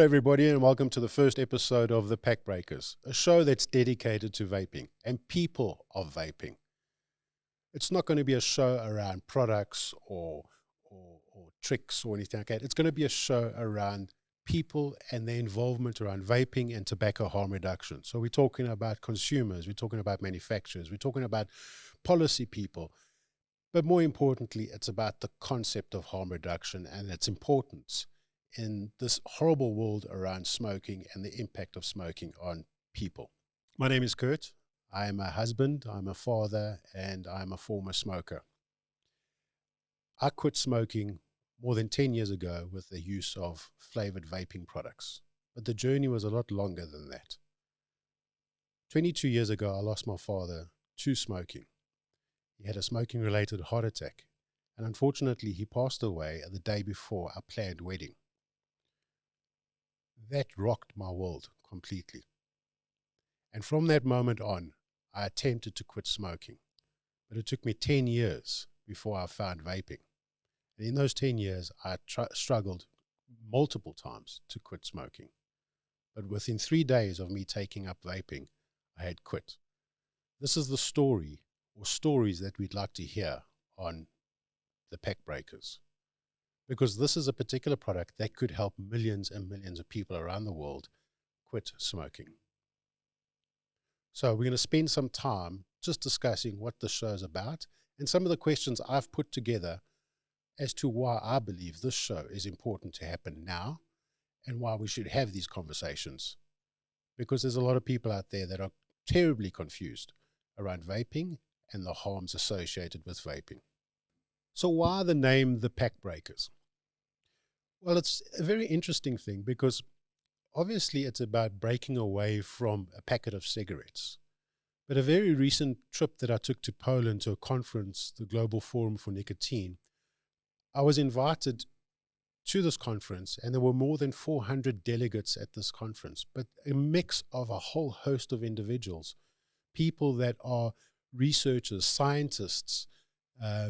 everybody, and welcome to the first episode of The Pack Breakers, a show that's dedicated to vaping and people of vaping. It's not going to be a show around products or tricks or anything like that. It's going to be a show around people and their involvement around vaping and tobacco harm reduction. So we're talking about consumers, we're talking about manufacturers, we're talking about policy people. But more importantly, it's about the concept of harm reduction and its importance in this horrible world around smoking and the impact of smoking on people. My name is Kurt. I am a husband, I'm a father, and I'm a former smoker. I quit smoking more than 10 years ago with the use of flavored vaping products, but the journey was a lot longer than that. 22 years ago, I lost my father to smoking. He had a smoking-related heart attack, and unfortunately, he passed away the day before our planned wedding. That rocked my world completely. And from that moment on, I attempted to quit smoking. But it took me 10 years before I found vaping. And in those 10 years, I struggled multiple times to quit smoking. But within 3 days of me taking up vaping, I had quit. This is the story or stories that we'd like to hear on the Pack Breakers. Because this is a particular product that could help millions and millions of people around the world quit smoking. So we're going to spend some time just discussing what the show is about and some of the questions I've put together as to why I believe this show is important to happen now and why we should have these conversations. Because there's a lot of people out there that are terribly confused around vaping and the harms associated with vaping. So why the name The Pack Breakers? Well, it's a very interesting thing because obviously it's about breaking away from a packet of cigarettes. But a very recent trip that I took to Poland to a conference, the Global Forum for Nicotine, I was invited to this conference and there were more than 400 delegates at this conference, but a mix of a whole host of individuals, people that are researchers, scientists,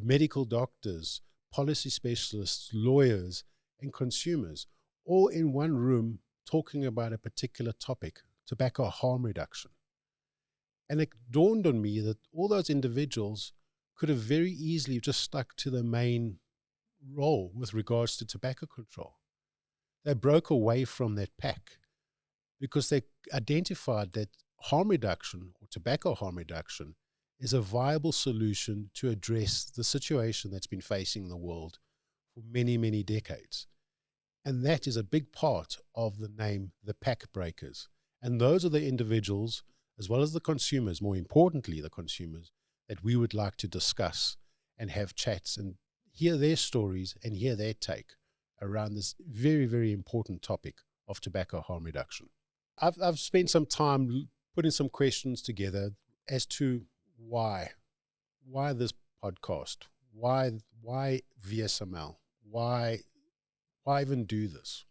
medical doctors, policy specialists, lawyers, and consumers, all in one room talking about a particular topic, tobacco harm reduction. And it dawned on me that all those individuals could have very easily just stuck to the main role with regards to tobacco control. They broke away from that pack because they identified that harm reduction or tobacco harm reduction is a viable solution to address the situation that's been facing the world for many, many decades. And that is a big part of the name, The Pack Breakers. And those are the individuals, as well as the consumers, more importantly, the consumers, that we would like to discuss and have chats and hear their stories and hear their take around this very, very important topic of tobacco harm reduction. I've spent some time putting some questions together as to why this podcast, why VSML, why even do this?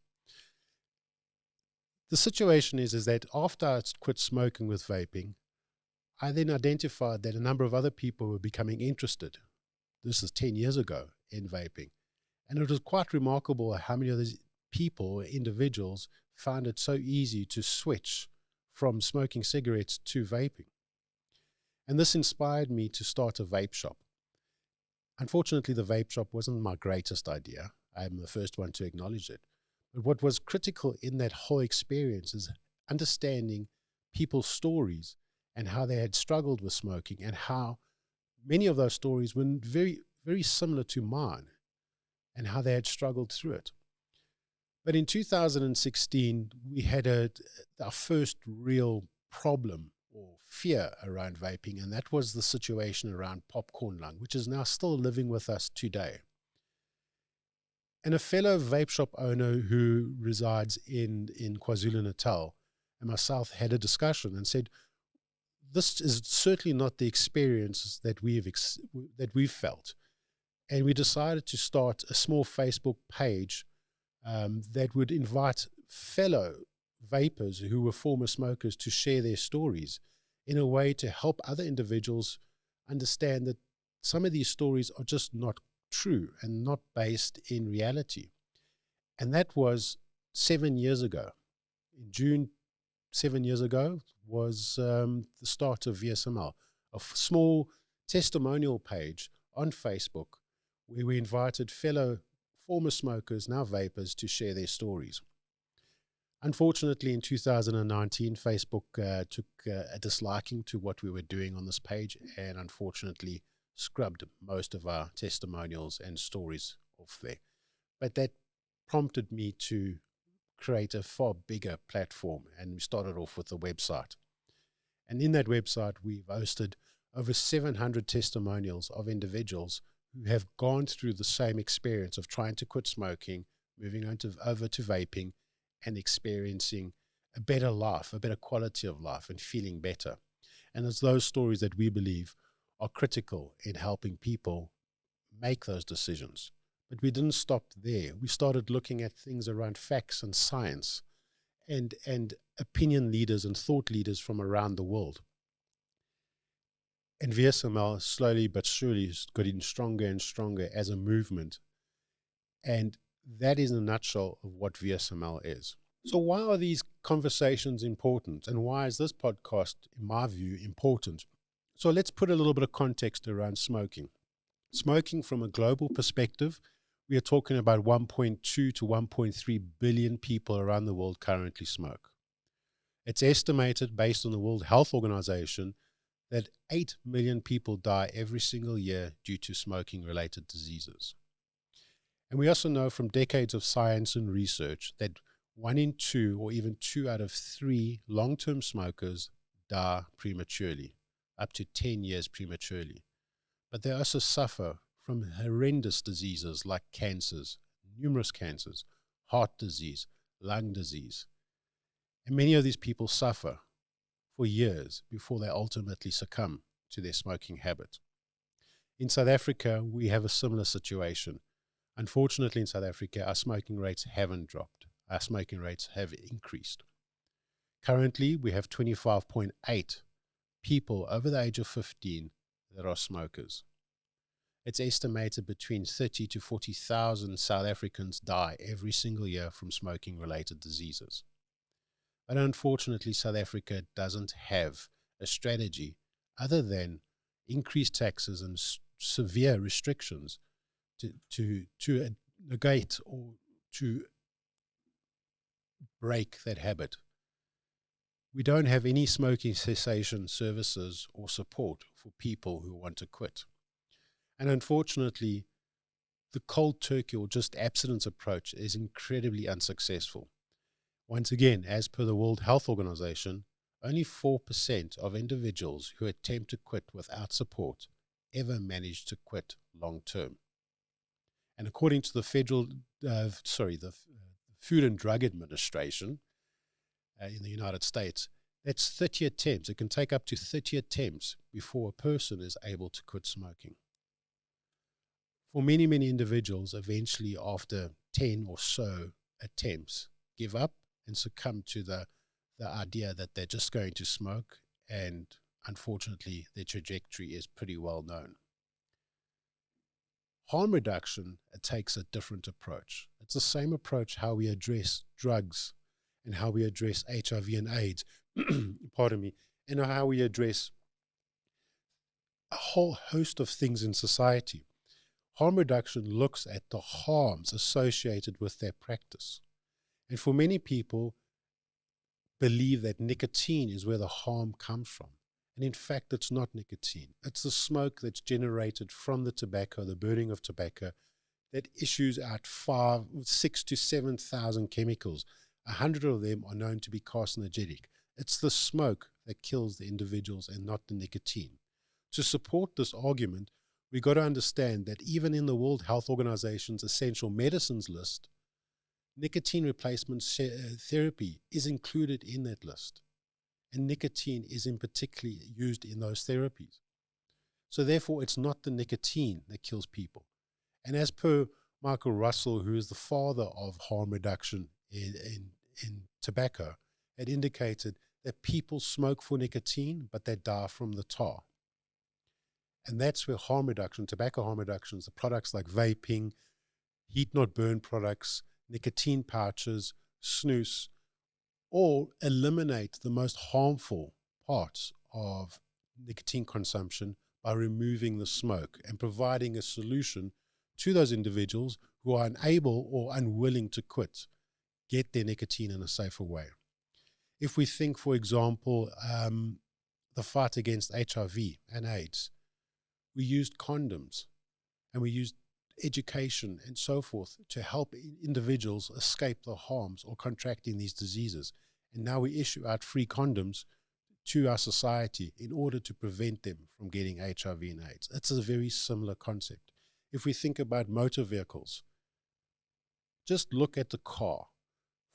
The situation is that after I quit smoking with vaping, I then identified that a number of other people were becoming interested. This is 10 years ago in vaping. And it was quite remarkable how many of these people or individuals found it so easy to switch from smoking cigarettes to vaping. And this inspired me to start a vape shop. Unfortunately, the vape shop wasn't my greatest idea. I'm the first one to acknowledge it. But what was critical in that whole experience is understanding people's stories and how they had struggled with smoking and how many of those stories were very, very similar to mine and how they had struggled through it. But in 2016, we had our first real problem or fear around vaping, and that was the situation around popcorn lung, which is now still living with us today. And a fellow vape shop owner who resides in KwaZulu-Natal and myself had a discussion and said, this is certainly not the experience that we've felt. And we decided to start a small Facebook page that would invite fellow vapers who were former smokers to share their stories in a way to help other individuals understand that some of these stories are just not true and not based in reality. And that was 7 years ago. In June 7 years ago was the start of VSML, a small testimonial page on Facebook where we invited fellow former smokers, now vapers, to share their stories. Unfortunately, in 2019, Facebook took a disliking to what we were doing on this page and unfortunately scrubbed most of our testimonials and stories off there. But that prompted me to create a far bigger platform, and we started off with a website. And in that website, we've hosted over 700 testimonials of individuals who have gone through the same experience of trying to quit smoking, moving over to vaping, and experiencing a better life, a better quality of life, and feeling better. And it's those stories that we believe are critical in helping people make those decisions. But we didn't stop there. We started looking at things around facts and science and opinion leaders and thought leaders from around the world. And VSML slowly but surely is getting stronger and stronger as a movement. And that is in a nutshell of what VSML is. So why are these conversations important? And why is this podcast, in my view, important? So let's put a little bit of context around smoking. Smoking from a global perspective, we are talking about 1.2 to 1.3 billion people around the world currently smoke. It's estimated, based on the World Health Organization, that 8 million people die every single year due to smoking-related diseases. And we also know from decades of science and research that 1 in 2 or even 2 out of 3 long-term smokers die prematurely, up to 10 years prematurely. But they also suffer from horrendous diseases like cancers, numerous cancers, heart disease, lung disease. And many of these people suffer for years before they ultimately succumb to their smoking habit. In South Africa, we have a similar situation. Unfortunately, in South Africa, our smoking rates haven't dropped. Our smoking rates have increased. Currently, we have 25.8 people over the age of 15 that are smokers. It's estimated between 30 to 40,000 South Africans die every single year from smoking-related diseases. But unfortunately, South Africa doesn't have a strategy other than increased taxes and severe restrictions to negate or to break that habit. We don't have any smoking cessation services or support for people who want to quit. And unfortunately, the cold turkey or just abstinence approach is incredibly unsuccessful. Once again, as per the World Health Organization, only 4% of individuals who attempt to quit without support ever manage to quit long term. And according to the the Food and Drug Administration in the United States, that's 30 attempts. It can take up to 30 attempts before a person is able to quit smoking. For many, many individuals, eventually after 10 or so attempts, give up and succumb to the idea that they're just going to smoke, and unfortunately their trajectory is pretty well known. Harm reduction, it takes a different approach. It's the same approach how we address drugs and how we address HIV and AIDS, pardon me, and how we address a whole host of things in society. Harm reduction looks at the harms associated with their practice. And for many people, believe that nicotine is where the harm comes from. And in fact, it's not nicotine. It's the smoke that's generated from the tobacco, the burning of tobacco, that issues out 6,000 to 7,000 chemicals. 100 of them are known to be carcinogenic. It's the smoke that kills the individuals and not the nicotine. To support this argument, we've got to understand that even in the World Health Organization's essential medicines list, nicotine replacement therapy is included in that list. And nicotine is in particular used in those therapies. So therefore, it's not the nicotine that kills people. And as per Michael Russell, who is the father of harm reduction in tobacco, had indicated that people smoke for nicotine, but they die from the tar. And that's where harm reduction, tobacco harm reductions, the products like vaping, heat not burn products, nicotine pouches, snus, or eliminate the most harmful parts of nicotine consumption by removing the smoke and providing a solution to those individuals who are unable or unwilling to quit, get their nicotine in a safer way. If we think, for example, the fight against HIV and AIDS, we used condoms and we used education and so forth to help individuals escape the harms or contracting these diseases. And now we issue out free condoms to our society in order to prevent them from getting HIV and AIDS. It's a very similar concept. If we think about motor vehicles, just look at the car.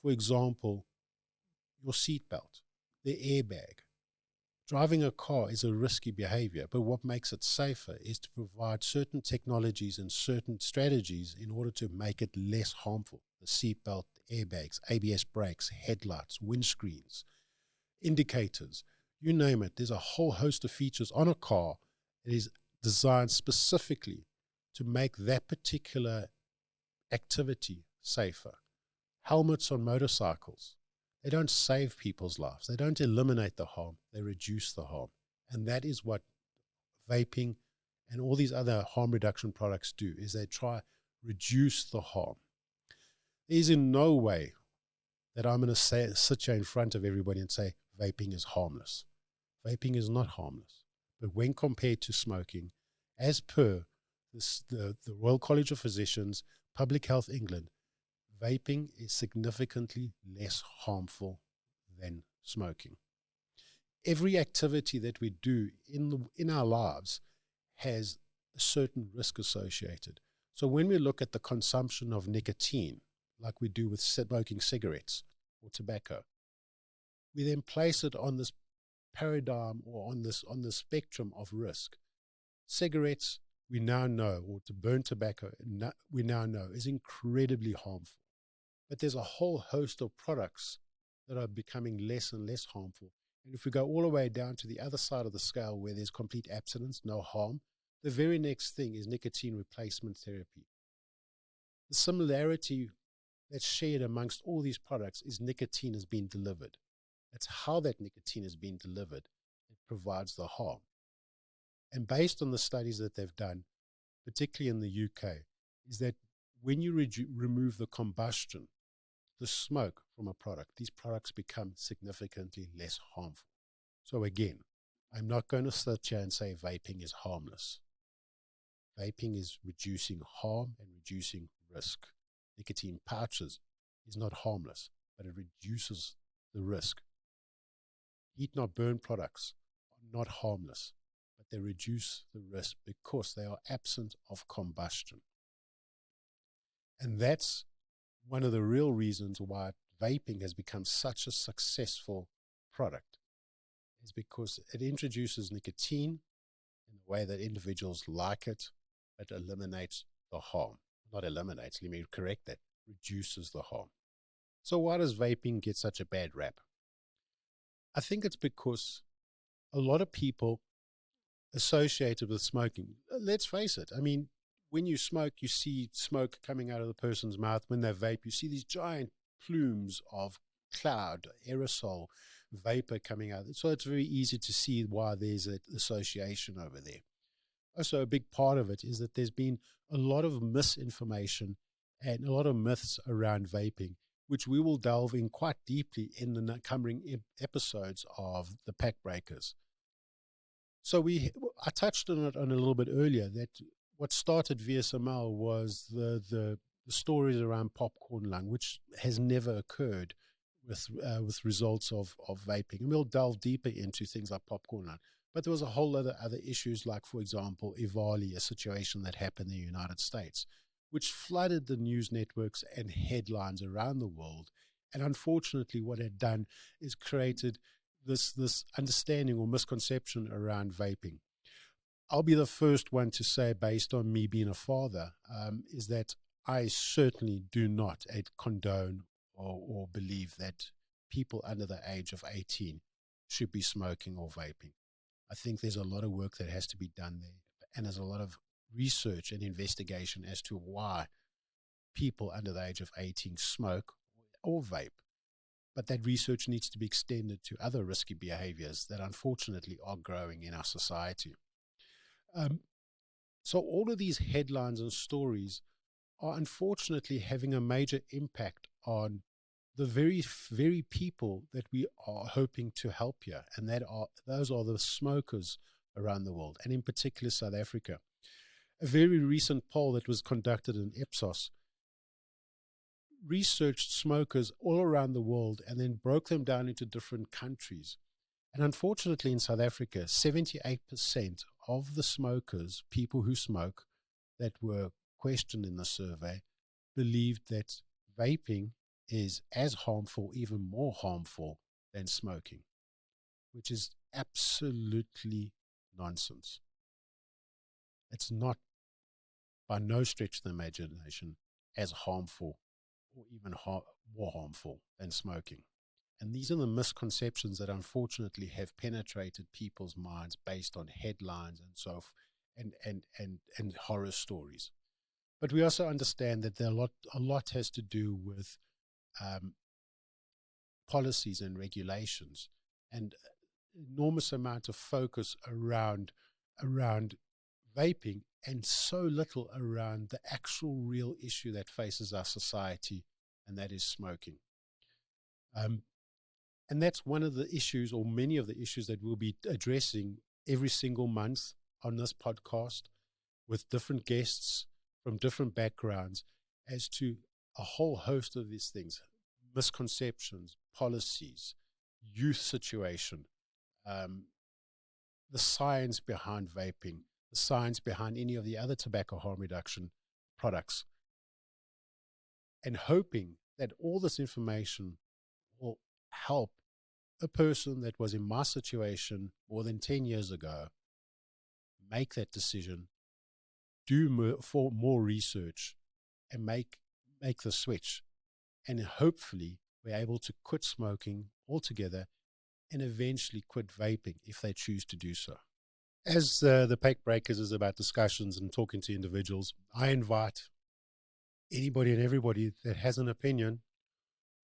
For example, your seatbelt, the airbag. Driving a car is a risky behavior, but what makes it safer is to provide certain technologies and certain strategies in order to make it less harmful. The seatbelt, airbags, ABS brakes, headlights, windscreens, indicators, you name it. There's a whole host of features on a car that is designed specifically to make that particular activity safer. Helmets on motorcycles. They don't save people's lives. They don't eliminate the harm. They reduce the harm. And that is what vaping and all these other harm reduction products do, is they try reduce the harm. There's in no way that I'm going to sit here in front of everybody and say vaping is harmless. Vaping is not harmless. But when compared to smoking, as per the Royal College of Physicians, Public Health England, vaping is significantly less harmful than smoking. Every activity that we do in our lives has a certain risk associated. So when we look at the consumption of nicotine, like we do with smoking cigarettes or tobacco, we then place it on this paradigm or on the spectrum of risk. Cigarettes, we now know, or to burn tobacco, we now know is incredibly harmful. But there's a whole host of products that are becoming less and less harmful. And if we go all the way down to the other side of the scale where there's complete abstinence, no harm, the very next thing is nicotine replacement therapy. The similarity that's shared amongst all these products is nicotine has been delivered. That's how that nicotine has been delivered that provides the harm. And based on the studies that they've done, particularly in the UK, is that when you remove the combustion, the smoke from a product, these products become significantly less harmful. So again, I'm not going to sit here and say vaping is harmless. Vaping is reducing harm and reducing risk. Nicotine pouches is not harmless, but it reduces the risk. Heat not burn products are not harmless, but they reduce the risk because they are absent of combustion. And that's one of the real reasons why vaping has become such a successful product, is because it introduces nicotine in a way that individuals like it, but eliminates the harm. Not eliminates, let me correct that, reduces the harm. So why does vaping get such a bad rap? I think it's because a lot of people associated with smoking, let's face it, I mean, when you smoke, you see smoke coming out of the person's mouth. When they vape, you see these giant plumes of cloud, aerosol, vapor coming out. So it's very easy to see why there's an association over there. Also, a big part of it is that there's been a lot of misinformation and a lot of myths around vaping, which we will delve in quite deeply in the coming episodes of the Pack Breakers. So I touched on it a little bit earlier, that what started VSML was the stories around popcorn lung, which has never occurred with results of vaping. And we'll delve deeper into things like popcorn lung. But there was a whole other issues, like, for example, Ivali, a situation that happened in the United States, which flooded the news networks and headlines around the world. And unfortunately, what it had done is created this understanding or misconception around vaping. I'll be the first one to say, based on me being a father, is that I certainly do not condone or believe that people under the age of 18 should be smoking or vaping. I think there's a lot of work that has to be done there, and there's a lot of research and investigation as to why people under the age of 18 smoke, or vape. But that research needs to be extended to other risky behaviors that unfortunately are growing in our society. So all of these headlines and stories are unfortunately having a major impact on the very, very people that we are hoping to help here. And those are the smokers around the world, and in particular South Africa. A very recent poll that was conducted in Ipsos researched smokers all around the world and then broke them down into different countries. And unfortunately in South Africa, 78% of the smokers, people who smoke, that were questioned in the survey, believed that vaping is as harmful, even more harmful than smoking, which is absolutely nonsense. It's not, by no stretch of the imagination, as harmful or even more harmful than smoking. And these are the misconceptions that unfortunately have penetrated people's minds based on headlines and so and horror stories. But we also understand that a lot has to do with policies and regulations, and enormous amount of focus around vaping, and so little around the actual real issue that faces our society, and that is smoking. And that's one of the issues, or many of the issues, that we'll be addressing every single month on this podcast with different guests from different backgrounds as to a whole host of these things: misconceptions, policies, youth situation, the science behind vaping, the science behind any of the other tobacco harm reduction products, and hoping that all this information will help a person that was in my situation more than 10 years ago make that decision, do more research, and make the switch. And hopefully we're able to quit smoking altogether and eventually quit vaping if they choose to do so. As the Pack Breakers is about discussions and talking to individuals, I invite anybody and everybody that has an opinion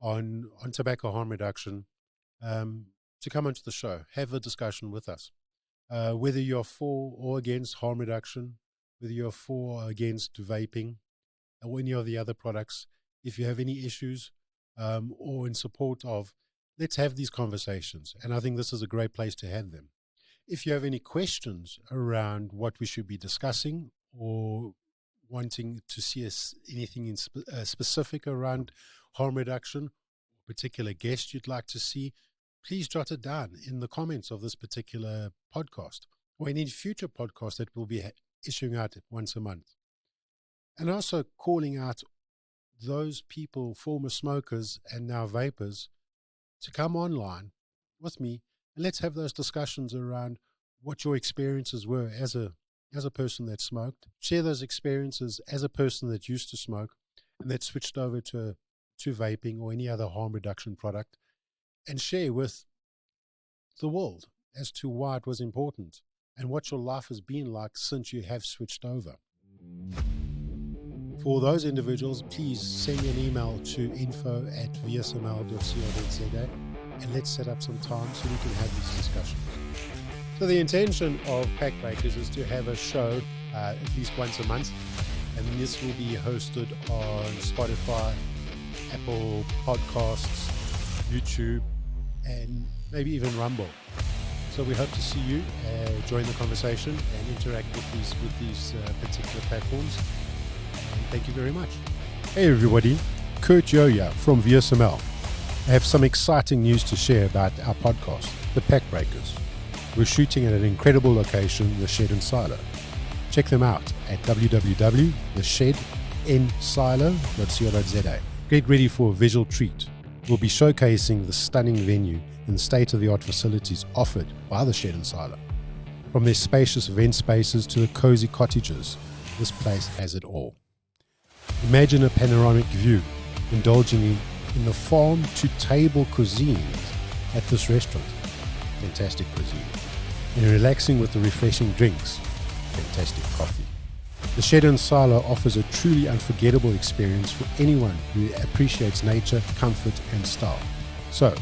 on tobacco harm reduction to come onto the show, have a discussion with us. Whether you're for or against harm reduction, whether you're for or against vaping, or any of the other products, if you have any issues or in support of, let's have these conversations. And I think this is a great place to have them. If you have any questions around what we should be discussing, or wanting to see anything in specific around harm reduction, or particular guest you'd like to see, please jot it down in the comments of this particular podcast, or in any future podcast that we'll be issuing out once a month. And also calling out those people, former smokers and now vapors, to come online with me, and let's have those discussions around what your experiences were as a person that smoked. Share those experiences as a person that used to smoke and that switched over to vaping or any other harm reduction product, and share with the world as to why it was important and what your life has been like since you have switched over. For those individuals, please send me an email to info@vsml.co.za, and let's set up some time so we can have these discussions. So the intention of Pack Breakers is to have a show at least once a month, and this will be hosted on Spotify, Apple Podcasts, YouTube, and maybe even Rumble. So we hope to see you, join the conversation and interact with these particular platforms. And thank you very much. Hey everybody, Kurt Yoya from VSML. I have some exciting news to share about our podcast, The Pack Breakers. We're shooting at an incredible location, The Shed in Silo. Check them out at www.theshedinSilo.co.za. Get ready for a visual treat. We'll be showcasing the stunning venue and state-of-the-art facilities offered by The Shed in Silo. From their spacious event spaces to the cozy cottages, this place has it all. Imagine a panoramic view, indulging in the farm-to-table cuisine at this restaurant. Fantastic cuisine. And relaxing with the refreshing drinks. Fantastic coffee. The Shed and Silo offers a truly unforgettable experience for anyone who appreciates nature, comfort, and style. So,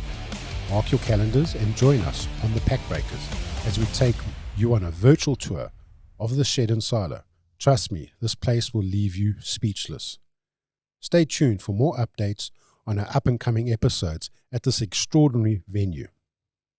mark your calendars and join us on the Pack Breakers as we take you on a virtual tour of the Shed and Silo. Trust me, this place will leave you speechless. Stay tuned for more updates on our up-and-coming episodes at this extraordinary venue.